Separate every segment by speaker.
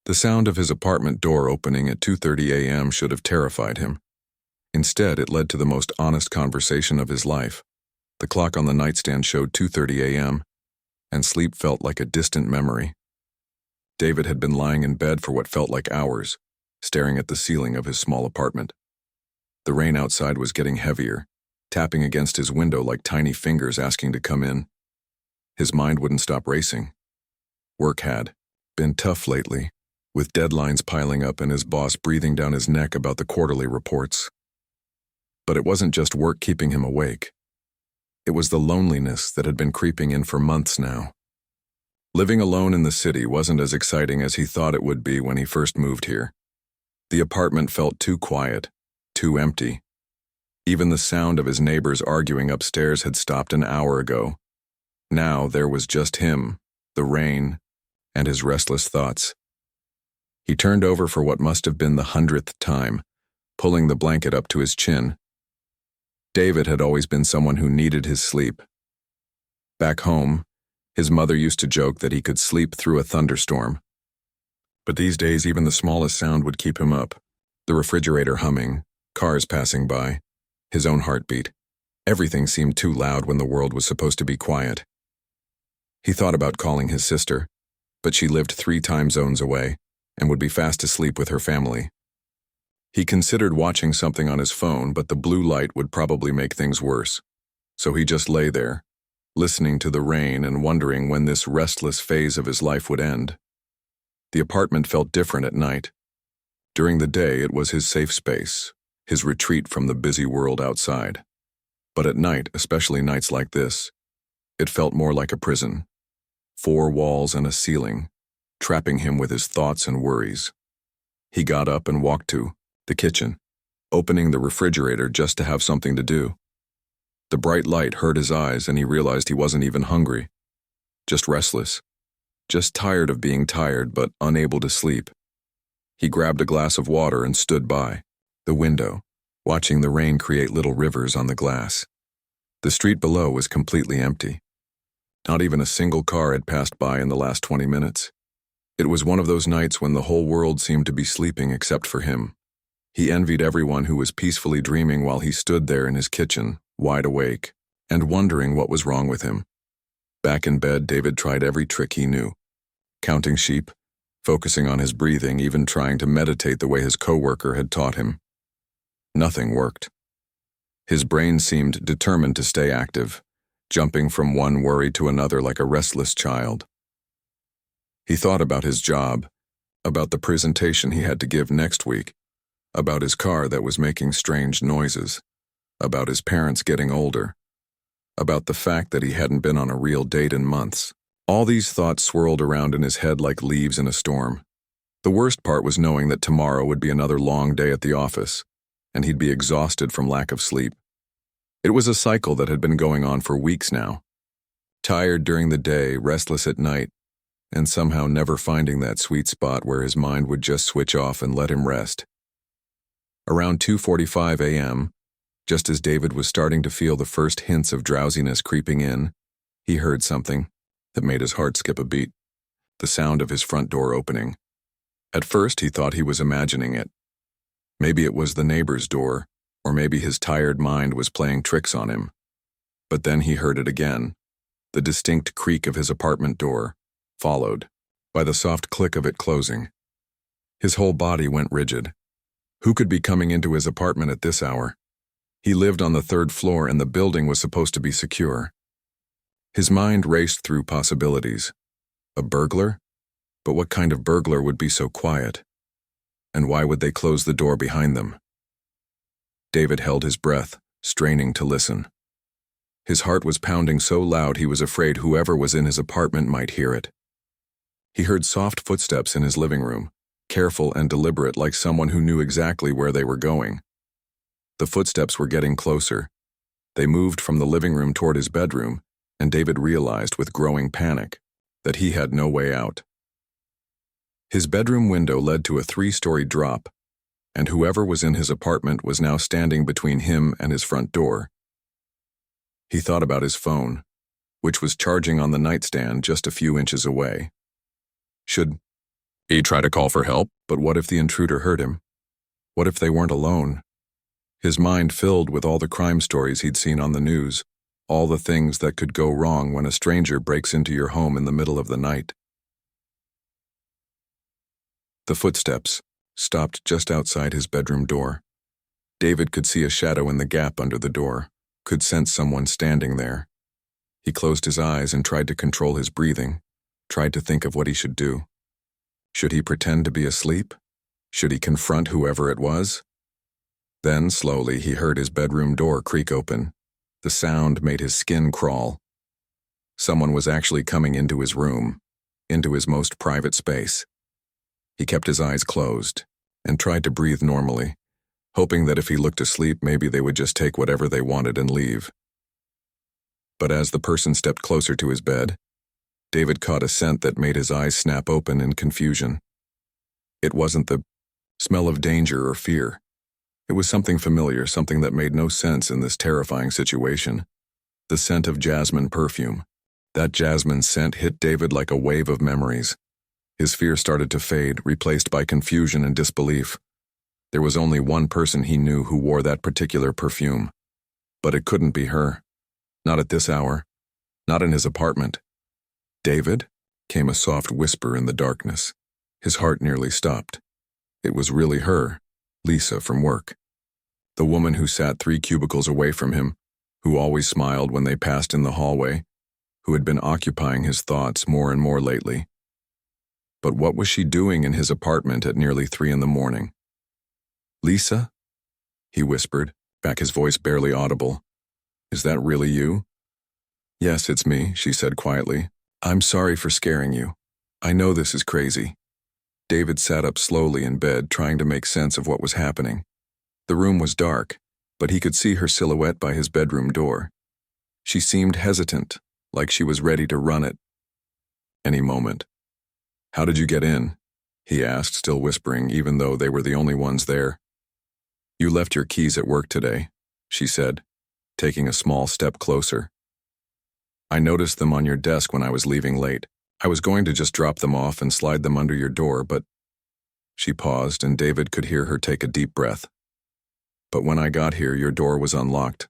Speaker 1: The sound of his apartment door opening at 2:30 a.m. should have terrified him. Instead, it led to the most honest conversation of his life. The clock on the nightstand showed 2:30 a.m., and sleep felt like a distant memory. David had been lying in bed for what felt like hours, staring at the ceiling of his small apartment. The rain outside was getting heavier, tapping against his window like tiny fingers asking to come in. His mind wouldn't stop racing. Work had been tough lately, with deadlines piling up and his boss breathing down his neck about the quarterly reports. But it wasn't just work keeping him awake. It was the loneliness that had been creeping in for months now. Living alone in the city wasn't as exciting as he thought it would be when he first moved here. The apartment felt too quiet, too empty. Even the sound of his neighbors arguing upstairs had stopped an hour ago. Now there was just him, the rain, and his restless thoughts. He turned over for what must have been the 100th time, pulling the blanket up to his chin. David had always been someone who needed his sleep. Back home, his mother used to joke that he could sleep through a thunderstorm. But these days, even the smallest sound would keep him up. The refrigerator humming, cars passing by, his own heartbeat. Everything seemed too loud when the world was supposed to be quiet. He thought about calling his sister, but she lived 3 time zones away and would be fast asleep with her family. He considered watching something on his phone, but the blue light would probably make things worse. So he just lay there, listening to the rain and wondering when this restless phase of his life would end. The apartment felt different at night. During the day, it was his safe space, his retreat from the busy world outside. But at night, especially nights like this, it felt more like a prison. 4 walls and a ceiling, trapping him with his thoughts and worries. He got up and walked to the kitchen, opening the refrigerator just to have something to do. The bright light hurt his eyes and he realized he wasn't even hungry. Just restless. Just tired of being tired but unable to sleep. He grabbed a glass of water and stood by the window, watching the rain create little rivers on the glass. The street below was completely empty. Not even a single car had passed by in the last 20 minutes. It was one of those nights when the whole world seemed to be sleeping except for him. He envied everyone who was peacefully dreaming while he stood there in his kitchen, wide awake, and wondering what was wrong with him. Back in bed, David tried every trick he knew. Counting sheep, focusing on his breathing, even trying to meditate the way his coworker had taught him. Nothing worked. His brain seemed determined to stay active, jumping from one worry to another like a restless child. He thought about his job, about the presentation he had to give next week, about his car that was making strange noises, about his parents getting older, about the fact that he hadn't been on a real date in months. All these thoughts swirled around in his head like leaves in a storm. The worst part was knowing that tomorrow would be another long day at the office, and he'd be exhausted from lack of sleep. It was a cycle that had been going on for weeks now. Tired during the day, restless at night, and somehow never finding that sweet spot where his mind would just switch off and let him rest. Around 2:45 a.m., just as David was starting to feel the first hints of drowsiness creeping in, he heard something that made his heart skip a beat. The sound of his front door opening. At first, he thought he was imagining it. Maybe it was the neighbor's door, or maybe his tired mind was playing tricks on him. But then he heard it again, the distinct creak of his apartment door, followed by the soft click of it closing. His whole body went rigid. Who could be coming into his apartment at this hour? He lived on the 3rd floor and the building was supposed to be secure. His mind raced through possibilities. A burglar? But what kind of burglar would be so quiet? And why would they close the door behind them? David held his breath, straining to listen. His heart was pounding so loud he was afraid whoever was in his apartment might hear it. He heard soft footsteps in his living room, careful and deliberate like someone who knew exactly where they were going. The footsteps were getting closer. They moved from the living room toward his bedroom, and David realized with growing panic that he had no way out. His bedroom window led to a 3-story drop, and whoever was in his apartment was now standing between him and his front door. He thought about his phone, which was charging on the nightstand just a few inches away. Should He tried to call for help, but what if the intruder heard him? What if they weren't alone? His mind filled with all the crime stories he'd seen on the news, all the things that could go wrong when a stranger breaks into your home in the middle of the night. The footsteps stopped just outside his bedroom door. David could see a shadow in the gap under the door, could sense someone standing there. He closed his eyes and tried to control his breathing, tried to think of what he should do. Should he pretend to be asleep? Should he confront whoever it was? Then, slowly, he heard his bedroom door creak open. The sound made his skin crawl. Someone was actually coming into his room, into his most private space. He kept his eyes closed and tried to breathe normally, hoping that if he looked asleep, maybe they would just take whatever they wanted and leave. But as the person stepped closer to his bed, David caught a scent that made his eyes snap open in confusion. It wasn't the smell of danger or fear. It was something familiar, something that made no sense in this terrifying situation. The scent of jasmine perfume. That jasmine scent hit David like a wave of memories. His fear started to fade, replaced by confusion and disbelief. There was only one person he knew who wore that particular perfume. But it couldn't be her. Not at this hour. Not in his apartment. "David?" came a soft whisper in the darkness. His heart nearly stopped. It was really her, Lisa from work. The woman who sat 3 cubicles away from him, who always smiled when they passed in the hallway, who had been occupying his thoughts more and more lately. But what was she doing in his apartment at nearly 3 in the morning? "Lisa?" he whispered, back his voice barely audible. "Is that really you?" "Yes, it's me," she said quietly. "I'm sorry for scaring you. I know this is crazy." David sat up slowly in bed, trying to make sense of what was happening. The room was dark, but he could see her silhouette by his bedroom door. She seemed hesitant, like she was ready to run it any moment. "How did you get in?" he asked, still whispering, even though they were the only ones there. "You left your keys at work today," she said, taking a small step closer. "I noticed them on your desk when I was leaving late. I was going to just drop them off and slide them under your door, but—" She paused, and David could hear her take a deep breath. "But when I got here, your door was unlocked.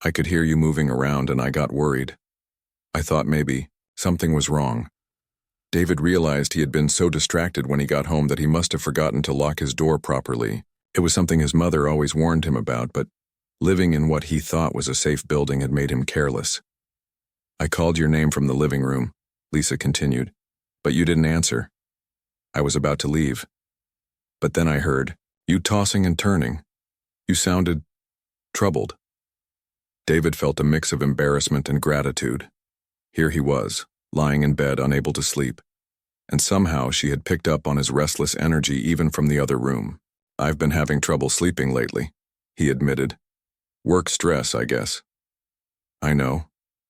Speaker 1: I could hear you moving around, and I got worried. I thought maybe something was wrong." David realized he had been so distracted when he got home that he must have forgotten to lock his door properly. It was something his mother always warned him about, but living in what he thought was a safe building had made him careless. "I called your name from the living room," Lisa continued, "but you didn't answer. I was about to leave. But then I heard you tossing and turning. You sounded troubled." David felt a mix of embarrassment and gratitude. Here he was, lying in bed, unable to sleep. And somehow she had picked up on his restless energy even from the other room. "I've been having trouble sleeping lately," he admitted. "Work stress, I guess." "I know,"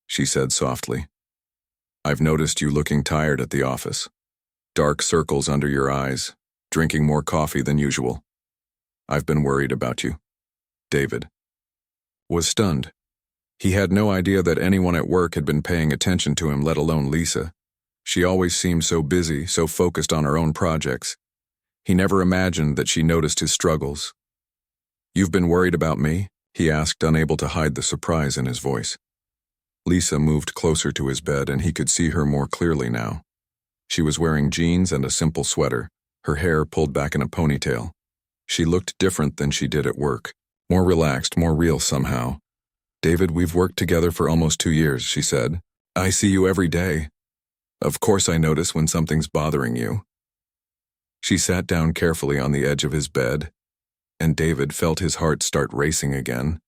Speaker 1: she said softly. "I've noticed you looking tired at the office. Dark circles under your eyes, drinking more coffee than usual. I've been worried about you." David was stunned. He had no idea that anyone at work had been paying attention to him, let alone Lisa. She always seemed so busy, so focused on her own projects. He never imagined that she noticed his struggles. "You've been worried about me?" he asked, unable to hide the surprise in his voice. Lisa moved closer to his bed, and he could see her more clearly now. She was wearing jeans and a simple sweater, her hair pulled back in a ponytail. She looked different than she did at work, more relaxed, more real somehow. "David, we've worked together for almost 2 years," she said. "I see you every day. Of course I notice when something's bothering you." She sat down carefully on the edge of his bed, and David felt his heart start racing again,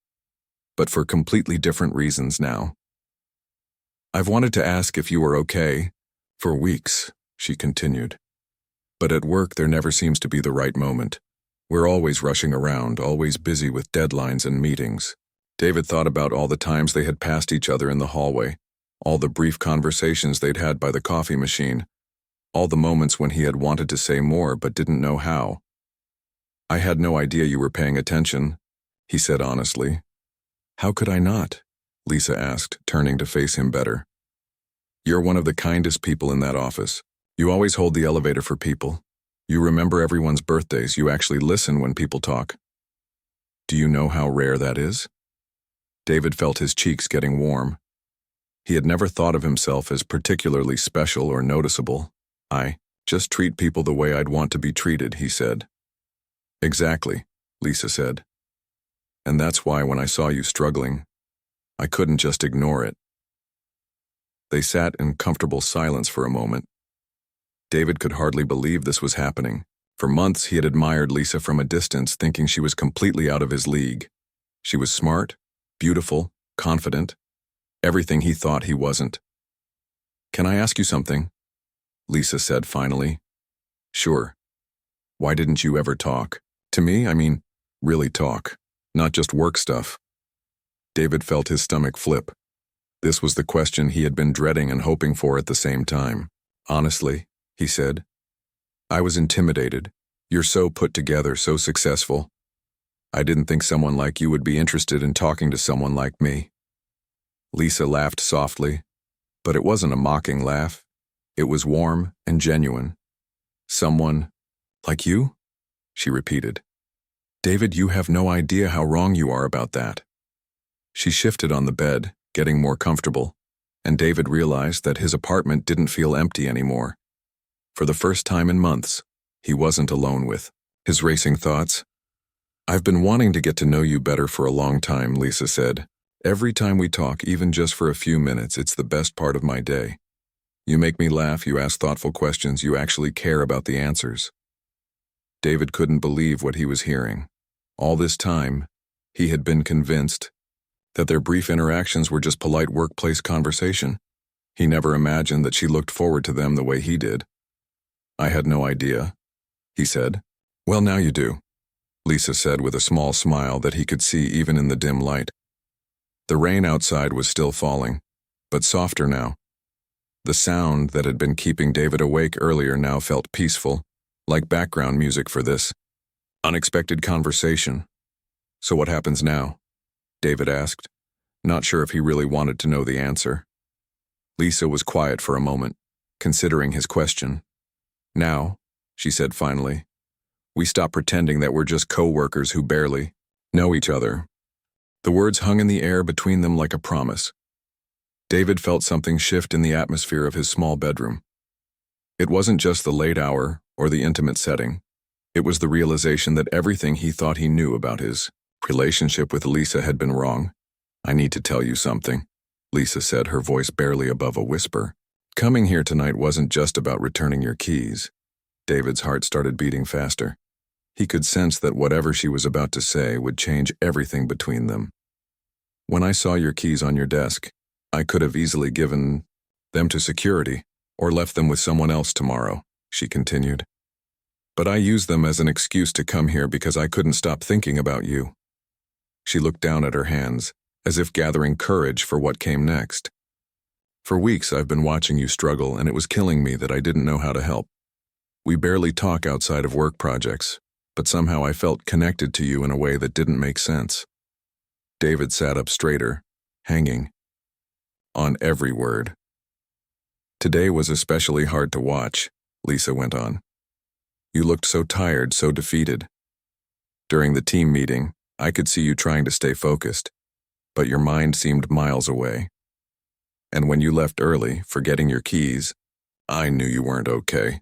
Speaker 1: but for completely different reasons now. "I've wanted to ask if you were okay for weeks," she continued. "But at work there never seems to be the right moment. We're always rushing around, always busy with deadlines and meetings." David thought about all the times they had passed each other in the hallway, all the brief conversations they'd had by the coffee machine, all the moments when he had wanted to say more but didn't know how. "I had no idea you were paying attention," he said honestly. "How could I not?" Lisa asked, turning to face him better. "You're one of the kindest people in that office. You always hold the elevator for people. You remember everyone's birthdays. You actually listen when people talk. Do you know how rare that is? David felt his cheeks getting warm. He had never thought of himself as particularly special or noticeable. I just treat people the way I'd want to be treated, he said. Exactly, Lisa said. And that's why when I saw you struggling, I couldn't just ignore it. They sat in comfortable silence for a moment. David could hardly believe this was happening. For months he had admired Lisa from a distance, thinking she was completely out of his league. She was smart, beautiful, confident, everything he thought he wasn't. Can I ask you something? Lisa said finally. Sure. Why didn't you ever talk? To me, I mean, really talk, not just work stuff. David felt his stomach flip. This was the question he had been dreading and hoping for at the same time. Honestly, he said, I was intimidated. You're so put together, so successful. I didn't think someone like you would be interested in talking to someone like me. Lisa laughed softly, but it wasn't a mocking laugh. It was warm and genuine. Someone like you? She repeated. David, you have no idea how wrong you are about that. She shifted on the bed, getting more comfortable, and David realized that his apartment didn't feel empty anymore. For the first time in months, he wasn't alone with his racing thoughts. I've been wanting to get to know you better for a long time, Lisa said. Every time we talk, even just for a few minutes, it's the best part of my day. You make me laugh, you ask thoughtful questions, you actually care about the answers. David couldn't believe what he was hearing. All this time, he had been convinced that their brief interactions were just polite workplace conversation. He never imagined that she looked forward to them the way he did. I had no idea, he said. Well, now you do, Lisa said with a small smile that he could see even in the dim light. The rain outside was still falling, but softer now. The sound that had been keeping David awake earlier now felt peaceful, like background music for this unexpected conversation. So what happens now? David asked, not sure if he really wanted to know the answer. Lisa was quiet for a moment, considering his question. Now, she said finally, we stop pretending that we're just co-workers who barely know each other. The words hung in the air between them like a promise. David felt something shift in the atmosphere of his small bedroom. It wasn't just the late hour or the intimate setting. It was the realization that everything he thought he knew about his relationship with Lisa had been wrong. I need to tell you something, Lisa said, her voice barely above a whisper. Coming here tonight wasn't just about returning your keys. David's heart started beating faster. He could sense that whatever she was about to say would change everything between them. When I saw your keys on your desk, I could have easily given them to security or left them with someone else tomorrow, she continued. But I used them as an excuse to come here because I couldn't stop thinking about you. She looked down at her hands, as if gathering courage for what came next. For weeks I've been watching you struggle, and it was killing me that I didn't know how to help. We barely talk outside of work projects, but somehow I felt connected to you in a way that didn't make sense. David sat up straighter, hanging on every word. Today was especially hard to watch, Lisa went on. You looked so tired, so defeated. During the team meeting, I could see you trying to stay focused, but your mind seemed miles away. And when you left early, forgetting your keys, I knew you weren't okay.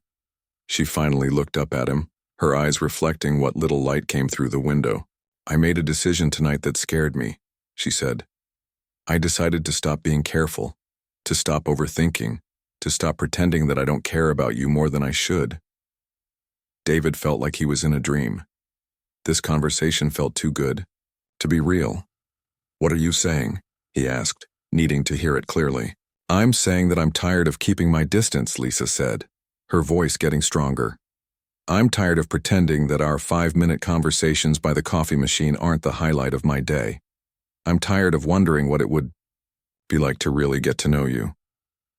Speaker 1: She finally looked up at him, her eyes reflecting what little light came through the window. I made a decision tonight that scared me, she said. I decided to stop being careful, to stop overthinking, to stop pretending that I don't care about you more than I should. David felt like he was in a dream. This conversation felt too good to be real. What are you saying? He asked, needing to hear it clearly. I'm saying that I'm tired of keeping my distance, Lisa said, her voice getting stronger. I'm tired of pretending that our 5-minute conversations by the coffee machine aren't the highlight of my day. I'm tired of wondering what it would be like to really get to know you.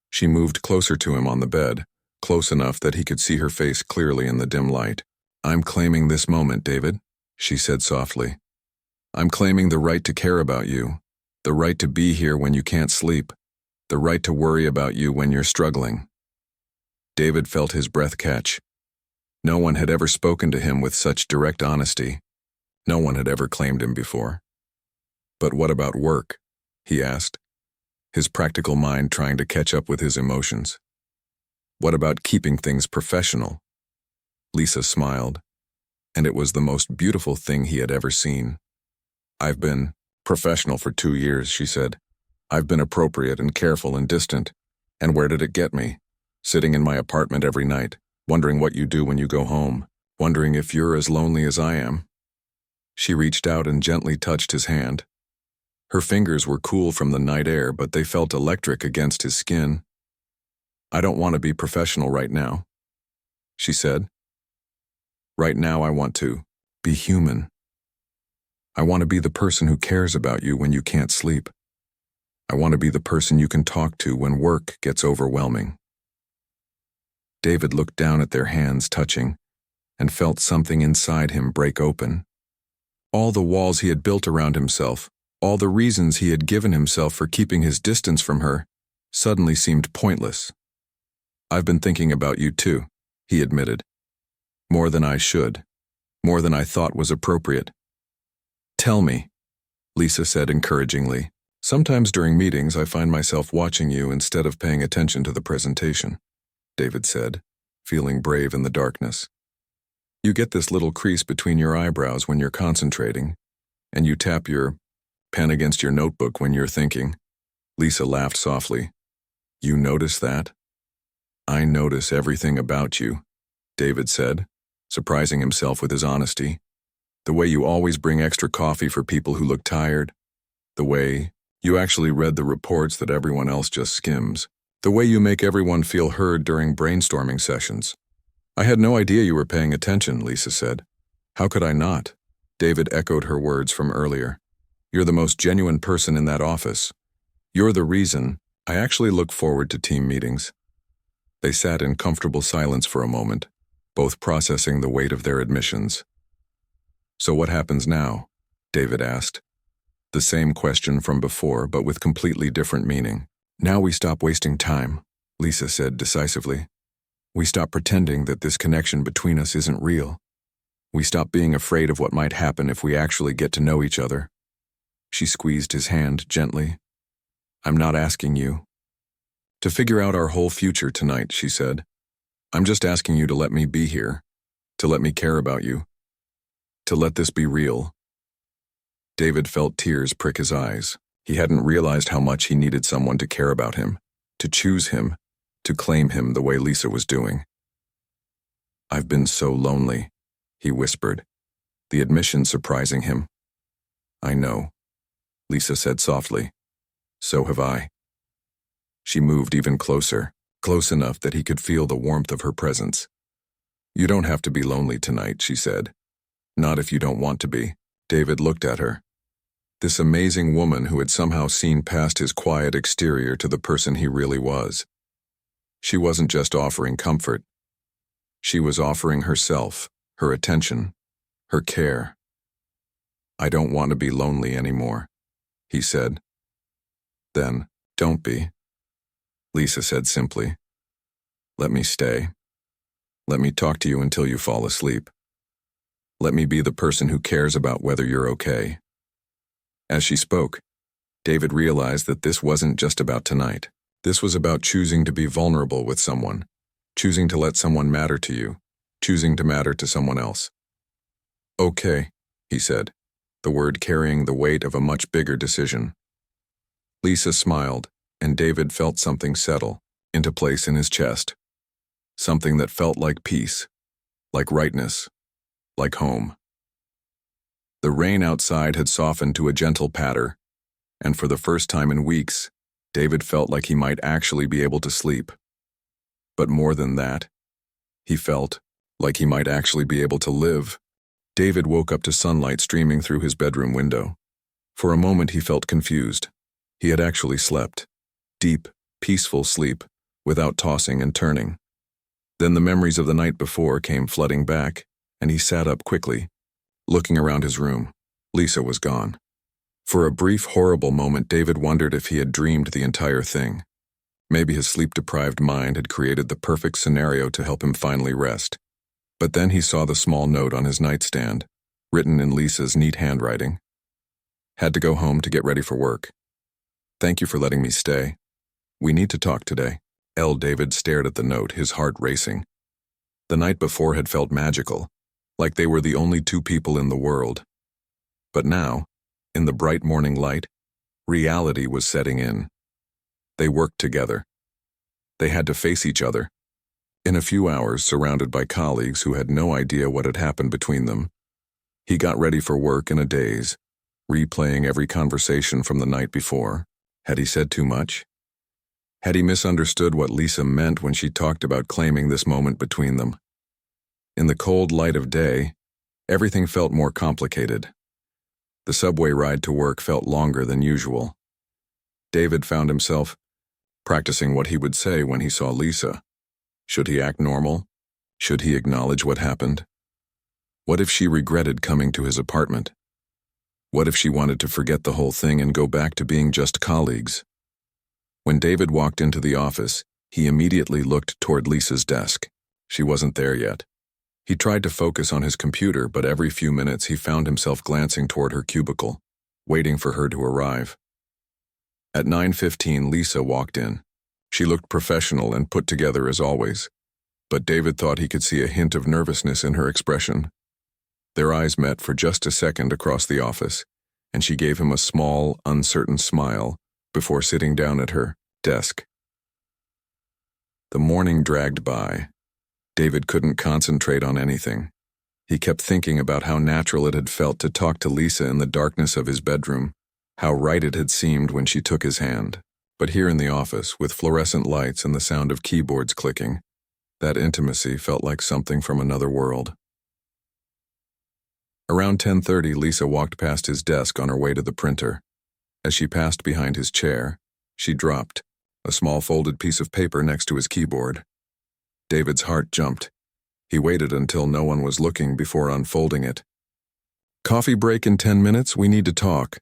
Speaker 1: She moved closer to him on the bed, close enough that he could see her face clearly in the dim light. I'm claiming this moment, David, she said softly. I'm claiming the right to care about you, the right to be here when you can't sleep, the right to worry about you when you're struggling. David felt his breath catch. No one had ever spoken to him with such direct honesty. No one had ever claimed him before. "But what about work?" he asked, his practical mind trying to catch up with his emotions. "What about keeping things professional?" Lisa smiled, and it was the most beautiful thing he had ever seen. "I've been professional for 2 years," she said. "I've been appropriate and careful and distant. And where did it get me? Sitting in my apartment every night, wondering what you do when you go home, wondering if you're as lonely as I am." She reached out and gently touched his hand. Her fingers were cool from the night air, but they felt electric against his skin. "I don't want to be professional right now," she said. "Right now I want to be human. I want to be the person who cares about you when you can't sleep. I want to be the person you can talk to when work gets overwhelming." David looked down at their hands touching and felt something inside him break open. All the walls he had built around himself, all the reasons he had given himself for keeping his distance from her, suddenly seemed pointless. "I've been thinking about you too," he admitted. "More than I should, more than I thought was appropriate." "Tell me," Lisa said encouragingly. "Sometimes during meetings I find myself watching you instead of paying attention to the presentation," David said, feeling brave in the darkness. "You get this little crease between your eyebrows when you're concentrating, and you tap your pen against your notebook when you're thinking." Lisa laughed softly. "You notice that?" "I notice everything about you," David said, surprising himself with his honesty. "The way you always bring extra coffee for people who look tired. The way you actually read the reports that everyone else just skims. The way you make everyone feel heard during brainstorming sessions." "I had no idea you were paying attention," Lisa said. "How could I not?" David echoed her words from earlier. "You're the most genuine person in that office. You're the reason I actually look forward to team meetings." They sat in comfortable silence for a moment, both processing the weight of their admissions. "So what happens now?" David asked. The same question from before, but with completely different meaning. "Now we stop wasting time," Lisa said decisively. "We stop pretending that this connection between us isn't real. We stop being afraid of what might happen if we actually get to know each other." She squeezed his hand gently. "I'm not asking you to figure out our whole future tonight," she said. "I'm just asking you to let me be here, to let me care about you, to let this be real." David felt tears prick his eyes. He hadn't realized how much he needed someone to care about him, to choose him, to claim him the way Lisa was doing. "I've been so lonely," he whispered, the admission surprising him. "I know," Lisa said softly. "So have I." She moved even closer, close enough that he could feel the warmth of her presence. "You don't have to be lonely tonight," she said. "Not if you don't want to be." David looked at her. This amazing woman who had somehow seen past his quiet exterior to the person he really was. She wasn't just offering comfort. She was offering herself, her attention, her care. "I don't want to be lonely anymore," he said. "Then, don't be," Lisa said simply. "Let me stay. Let me talk to you until you fall asleep. Let me be the person who cares about whether you're okay." As she spoke, David realized that this wasn't just about tonight. This was about choosing to be vulnerable with someone, choosing to let someone matter to you, choosing to matter to someone else. "Okay," he said, the word carrying the weight of a much bigger decision. Lisa smiled, and David felt something settle into place in his chest. Something that felt like peace, like rightness, like home. The rain outside had softened to a gentle patter, and for the first time in weeks, David felt like he might actually be able to sleep. But more than that, he felt like he might actually be able to live. David woke up to sunlight streaming through his bedroom window. For a moment he felt confused. He had actually slept. Deep, peaceful sleep, without tossing and turning. Then the memories of the night before came flooding back, and he sat up quickly, looking around his room. Lisa was gone. For a brief, horrible moment, David wondered if he had dreamed the entire thing. Maybe his sleep-deprived mind had created the perfect scenario to help him finally rest. But then he saw the small note on his nightstand, written in Lisa's neat handwriting. Had to go home to get ready for work. Thank you for letting me stay. We need to talk today. David stared at the note, his heart racing. The night before had felt magical, like they were the only two people in the world. But now, in the bright morning light, reality was setting in. They worked together. They had to face each other. In a few hours, surrounded by colleagues who had no idea what had happened between them, he got ready for work in a daze, replaying every conversation from the night before. Had he said too much? Had he misunderstood what Lisa meant when she talked about claiming this moment between them? In the cold light of day, everything felt more complicated. The subway ride to work felt longer than usual. David found himself practicing what he would say when he saw Lisa. Should he act normal? Should he acknowledge what happened? What if she regretted coming to his apartment? What if she wanted to forget the whole thing and go back to being just colleagues? When David walked into the office, he immediately looked toward Lisa's desk. She wasn't there yet. He tried to focus on his computer, but every few minutes he found himself glancing toward her cubicle, waiting for her to arrive. At 9:15, Lisa walked in. She looked professional and put together as always, but David thought he could see a hint of nervousness in her expression. Their eyes met for just a second across the office, and she gave him a small, uncertain smile before sitting down at her desk. The morning dragged by. David couldn't concentrate on anything. He kept thinking about how natural it had felt to talk to Lisa in the darkness of his bedroom, how right it had seemed when she took his hand. But here in the office, with fluorescent lights and the sound of keyboards clicking, that intimacy felt like something from another world. Around 10:30, Lisa walked past his desk on her way to the printer. As she passed behind his chair, she dropped a small folded piece of paper next to his keyboard. David's heart jumped. He waited until no one was looking before unfolding it. "Coffee break in 10 minutes, we need to talk."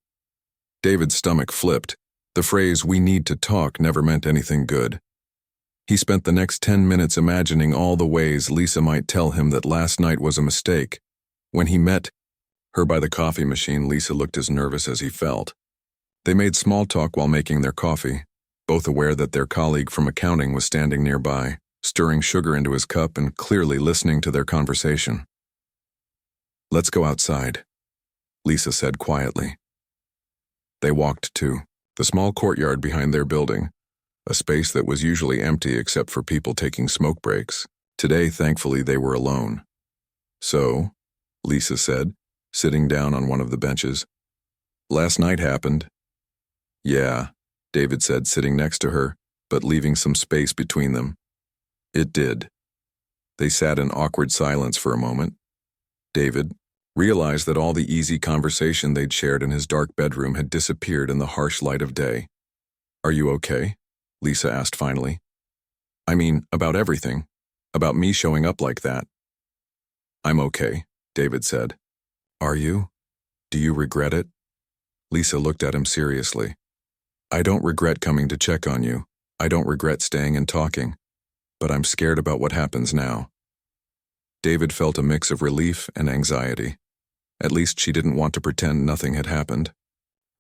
Speaker 1: David's stomach flipped. The phrase, "we need to talk," never meant anything good. He spent the next 10 minutes imagining all the ways Lisa might tell him that last night was a mistake. When he met her by the coffee machine, Lisa looked as nervous as he felt. They made small talk while making their coffee, both aware that their colleague from accounting was standing nearby, stirring sugar into his cup and clearly listening to their conversation. "Let's go outside," Lisa said quietly. They walked to the small courtyard behind their building, a space that was usually empty except for people taking smoke breaks. Today, thankfully, they were alone. "So," Lisa said, sitting down on one of the benches, "last night happened." "Yeah," David said, sitting next to her, but leaving some space between them. "It did." They sat in awkward silence for a moment. David realized that all the easy conversation they'd shared in his dark bedroom had disappeared in the harsh light of day. "Are you okay?" Lisa asked finally. "I mean, about everything. About me showing up like that." "I'm okay," David said. "Are you? Do you regret it?" Lisa looked at him seriously. "I don't regret coming to check on you. I don't regret staying and talking. But I'm scared about what happens now." David felt a mix of relief and anxiety. At least she didn't want to pretend nothing had happened.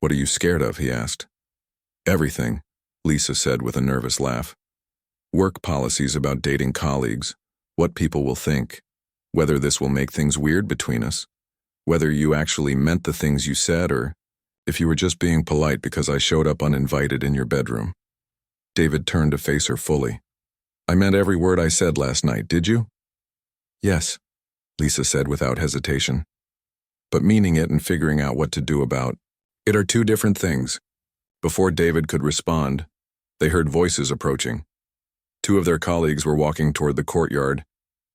Speaker 1: "What are you scared of?" he asked. "Everything," Lisa said with a nervous laugh. "Work policies about dating colleagues, what people will think, whether this will make things weird between us, whether you actually meant the things you said or if you were just being polite because I showed up uninvited in your bedroom." David turned to face her fully. "I meant every word I said last night, did you?" "Yes," Lisa said without hesitation. "But meaning it and figuring out what to do about it are two different things." Before David could respond, they heard voices approaching. Two of their colleagues were walking toward the courtyard,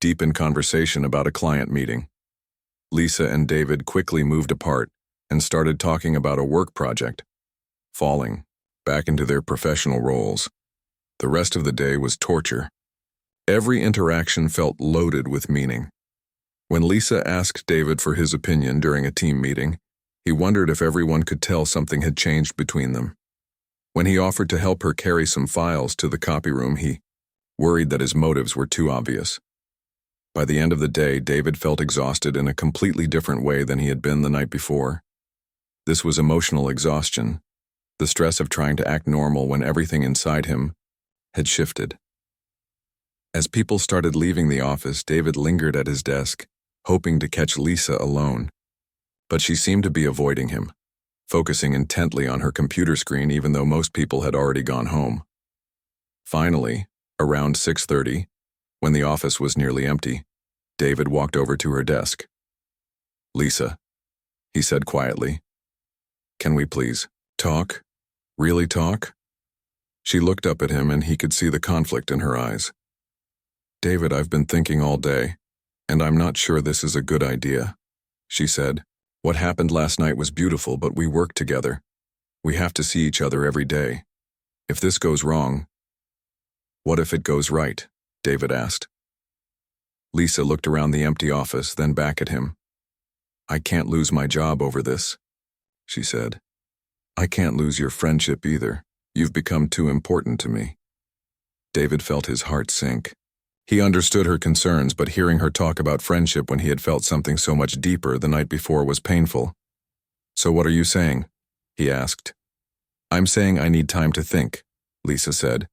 Speaker 1: deep in conversation about a client meeting. Lisa and David quickly moved apart and started talking about a work project, falling back into their professional roles. The rest of the day was torture. Every interaction felt loaded with meaning. When Lisa asked David for his opinion during a team meeting, he wondered if everyone could tell something had changed between them. When he offered to help her carry some files to the copy room, he worried that his motives were too obvious. By the end of the day, David felt exhausted in a completely different way than he had been the night before. This was emotional exhaustion, the stress of trying to act normal when everything inside him had shifted. As people started leaving the office, David lingered at his desk, hoping to catch Lisa alone. But she seemed to be avoiding him, focusing intently on her computer screen even though most people had already gone home. Finally, around 6:30, when the office was nearly empty, David walked over to her desk. "Lisa," he said quietly, "can we please talk? Really talk?" She looked up at him and he could see the conflict in her eyes. "David, I've been thinking all day, and I'm not sure this is a good idea," she said. "What happened last night was beautiful, but we work together. We have to see each other every day. If this goes wrong..." "What if it goes right?" David asked. Lisa looked around the empty office, then back at him. "I can't lose my job over this," she said. "I can't lose your friendship either. You've become too important to me." David felt his heart sink. He understood her concerns, but hearing her talk about friendship when he had felt something so much deeper the night before was painful. "So what are you saying?" he asked. "I'm saying I need time to think," Lisa said.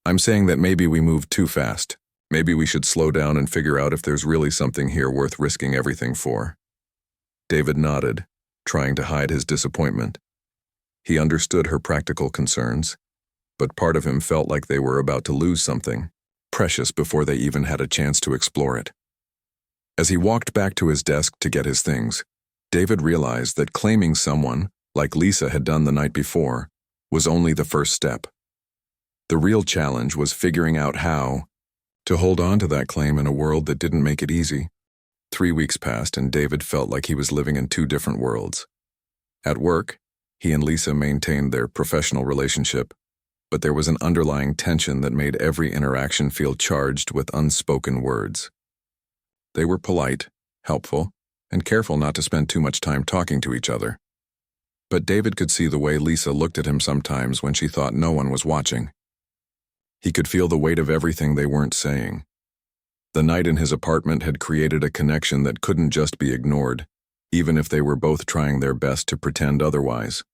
Speaker 1: "I'm saying that maybe we moved too fast. Maybe we should slow down and figure out if there's really something here worth risking everything for." David nodded, trying to hide his disappointment. He understood her practical concerns, but part of him felt like they were about to lose something precious before they even had a chance to explore it. As he walked back to his desk to get his things, David realized that claiming someone, like Lisa had done the night before, was only the first step. The real challenge was figuring out how to hold on to that claim in a world that didn't make it easy. 3 weeks passed and David felt like he was living in two different worlds. At work, he and Lisa maintained their professional relationship, but there was an underlying tension that made every interaction feel charged with unspoken words. They were polite, helpful, and careful not to spend too much time talking to each other. But David could see the way Lisa looked at him sometimes when she thought no one was watching. He could feel the weight of everything they weren't saying. The night in his apartment had created a connection that couldn't just be ignored, even if they were both trying their best to pretend otherwise.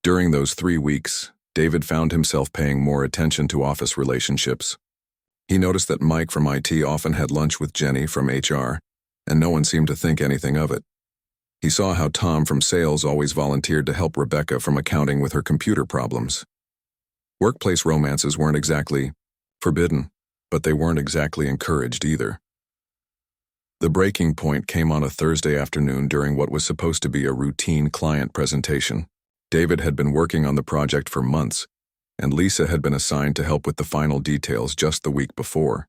Speaker 1: During those 3 weeks, David found himself paying more attention to office relationships. He noticed that Mike from IT often had lunch with Jenny from HR, and no one seemed to think anything of it. He saw how Tom from sales always volunteered to help Rebecca from accounting with her computer problems. Workplace romances weren't exactly forbidden, but they weren't exactly encouraged either. The breaking point came on a Thursday afternoon during what was supposed to be a routine client presentation. David had been working on the project for months, and Lisa had been assigned to help with the final details just the week before.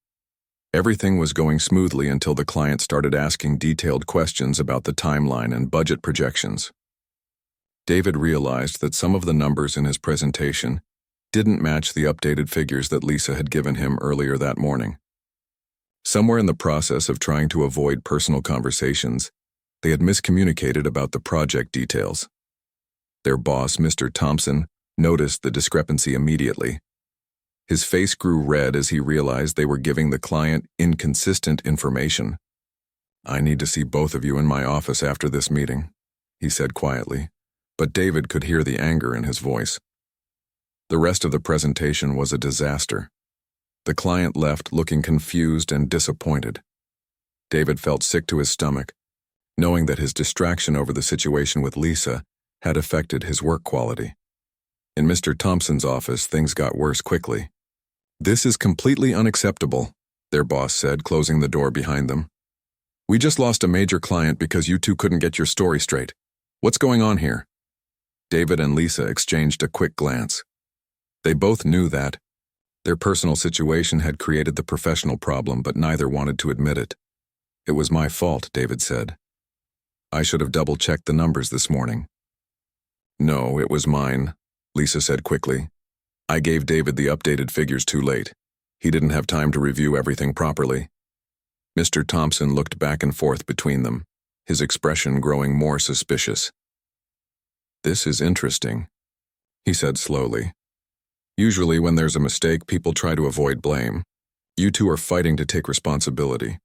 Speaker 1: Everything was going smoothly until the client started asking detailed questions about the timeline and budget projections. David realized that some of the numbers in his presentation didn't match the updated figures that Lisa had given him earlier that morning. Somewhere in the process of trying to avoid personal conversations, they had miscommunicated about the project details. Their boss, Mr. Thompson, noticed the discrepancy immediately. His face grew red as he realized they were giving the client inconsistent information. "I need to see both of you in my office after this meeting," he said quietly, but David could hear the anger in his voice. The rest of the presentation was a disaster. The client left looking confused and disappointed. David felt sick to his stomach, knowing that his distraction over the situation with Lisa had affected his work quality. In Mr. Thompson's office, things got worse quickly. "This is completely unacceptable," their boss said, closing the door behind them. "We just lost a major client because you two couldn't get your story straight. What's going on here?" David and Lisa exchanged a quick glance. They both knew that their personal situation had created the professional problem, but neither wanted to admit it. "It was my fault," David said. "I should have double-checked the numbers this morning." "No, it was mine," Lisa said quickly. "I gave David the updated figures too late. He didn't have time to review everything properly." Mr. Thompson looked back and forth between them, his expression growing more suspicious. "This is interesting," he said slowly. Usually when there's a mistake, people try to avoid blame. You two are fighting to take responsibility.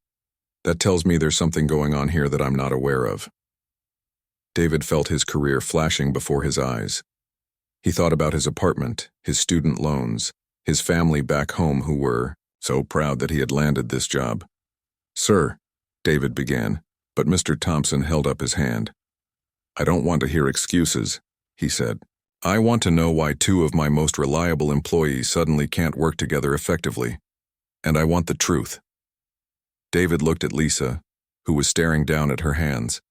Speaker 1: That tells me there's something going on here that I'm not aware of. David felt his career flashing before his eyes. He thought about his apartment, his student loans, his family back home who were so proud that he had landed this job. "Sir," David began, but Mr. Thompson held up his hand. "I don't want to hear excuses," he said. "I want to know why two of my most reliable employees suddenly can't work together effectively. And I want the truth." David looked at Lisa, who was staring down at her hands.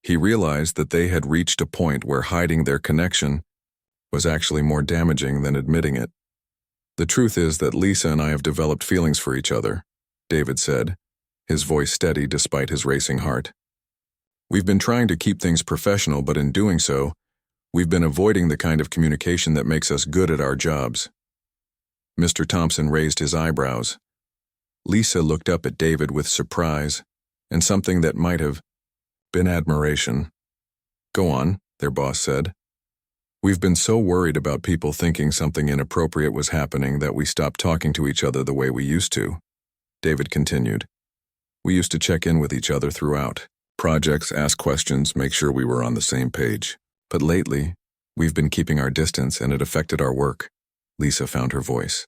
Speaker 1: He realized that they had reached a point where hiding their connection was actually more damaging than admitting it. "The truth is that Lisa and I have developed feelings for each other," David said, his voice steady despite his racing heart. "We've been trying to keep things professional, but in doing so, we've been avoiding the kind of communication that makes us good at our jobs." Mr. Thompson raised his eyebrows. Lisa looked up at David with surprise and something that might have been admiration. "Go on," their boss said. "We've been so worried about people thinking something inappropriate was happening that we stopped talking to each other the way we used to," David continued. "We used to check in with each other throughout projects, ask questions, make sure we were on the same page. But lately, we've been keeping our distance and it affected our work." Lisa found her voice.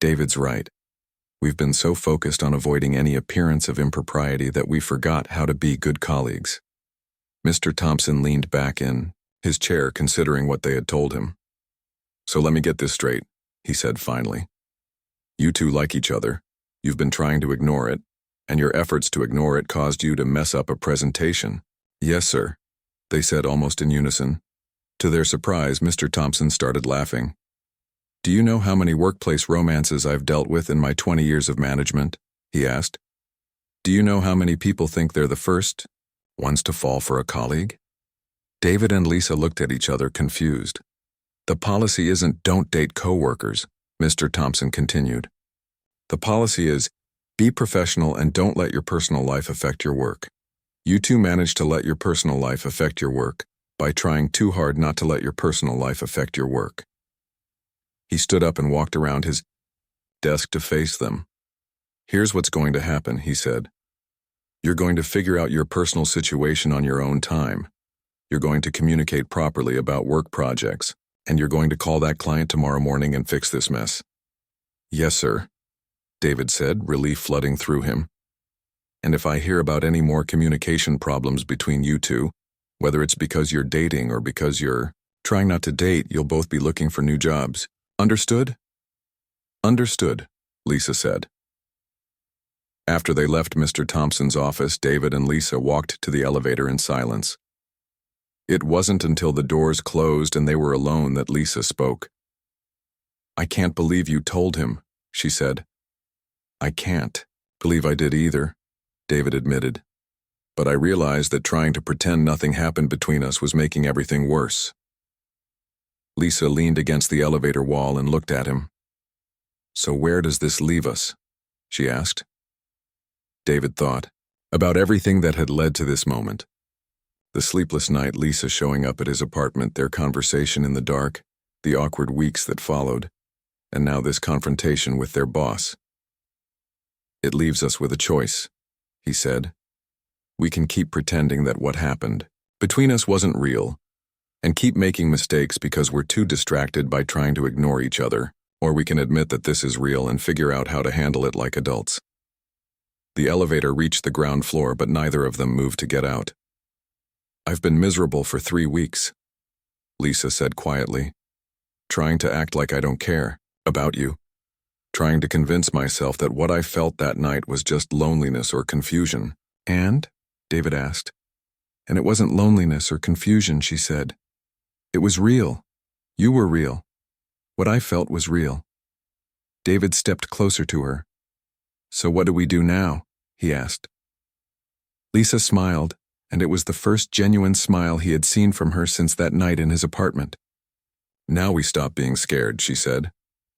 Speaker 1: "David's right. We've been so focused on avoiding any appearance of impropriety that we forgot how to be good colleagues." Mr. Thompson leaned back in his chair, considering what they had told him. "So let me get this straight," he said finally. "You two like each other. You've been trying to ignore it, and your efforts to ignore it caused you to mess up a presentation." "Yes, sir," they said almost in unison. To their surprise, Mr. Thompson started laughing. "Do you know how many workplace romances I've dealt with in my 20 years of management?" he asked. "Do you know how many people think they're the first ones to fall for a colleague?" David and Lisa looked at each other confused. "The policy isn't don't date coworkers," Mr. Thompson continued. "The policy is be professional and don't let your personal life affect your work. You two managed to let your personal life affect your work by trying too hard not to let your personal life affect your work." He stood up and walked around his desk to face them. "Here's what's going to happen," he said. "You're going to figure out your personal situation on your own time. You're going to communicate properly about work projects, and you're going to call that client tomorrow morning and fix this mess." "Yes, sir," David said, relief flooding through him. "And if I hear about any more communication problems between you two, whether it's because you're dating or because you're trying not to date, you'll both be looking for new jobs. Understood?" "Understood," Lisa said. After they left Mr. Thompson's office, David and Lisa walked to the elevator in silence. It wasn't until the doors closed and they were alone that Lisa spoke. "I can't believe you told him," she said. "I can't believe I did either," David admitted. "But I realized that trying to pretend nothing happened between us was making everything worse." Lisa leaned against the elevator wall and looked at him. "So where does this leave us?" she asked. David thought about everything that had led to this moment. The sleepless night, Lisa showing up at his apartment, their conversation in the dark, the awkward weeks that followed, and now this confrontation with their boss. "It leaves us with a choice," he said. "We can keep pretending that what happened between us wasn't real, and keep making mistakes because we're too distracted by trying to ignore each other, or we can admit that this is real and figure out how to handle it like adults." The elevator reached the ground floor, but neither of them moved to get out. "I've been miserable for 3 weeks," Lisa said quietly, "trying to act like I don't care about you, trying to convince myself that what I felt that night was just loneliness or confusion." "And?" David asked. "And it wasn't loneliness or confusion," she said. "It was real. You were real. What I felt was real." David stepped closer to her. "So what do we do now?" he asked. Lisa smiled, and it was the first genuine smile he had seen from her since that night in his apartment. "Now we stop being scared," she said.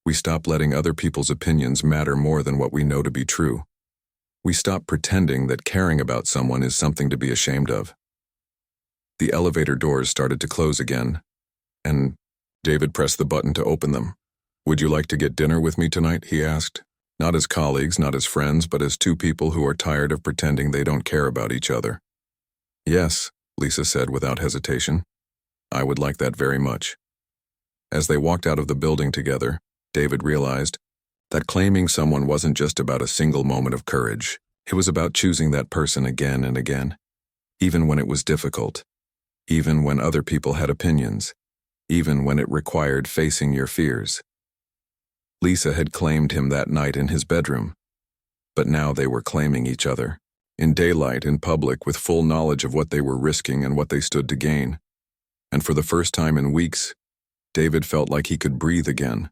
Speaker 1: "We stop letting other people's opinions matter more than what we know to be true. We stop pretending that caring about someone is something to be ashamed of." The elevator doors started to close again, and David pressed the button to open them. "Would you like to get dinner with me tonight?" he asked. Not as colleagues, not as friends, but as two people who are tired of pretending they don't care about each other. "Yes," Lisa said without hesitation. "I would like that very much." As they walked out of the building together, David realized that claiming someone wasn't just about a single moment of courage. It was about choosing that person again and again, even when it was difficult, even when other people had opinions, even when it required facing your fears. Lisa had claimed him that night in his bedroom, but now they were claiming each other, in daylight, in public, with full knowledge of what they were risking and what they stood to gain. And for the first time in weeks, David felt like he could breathe again.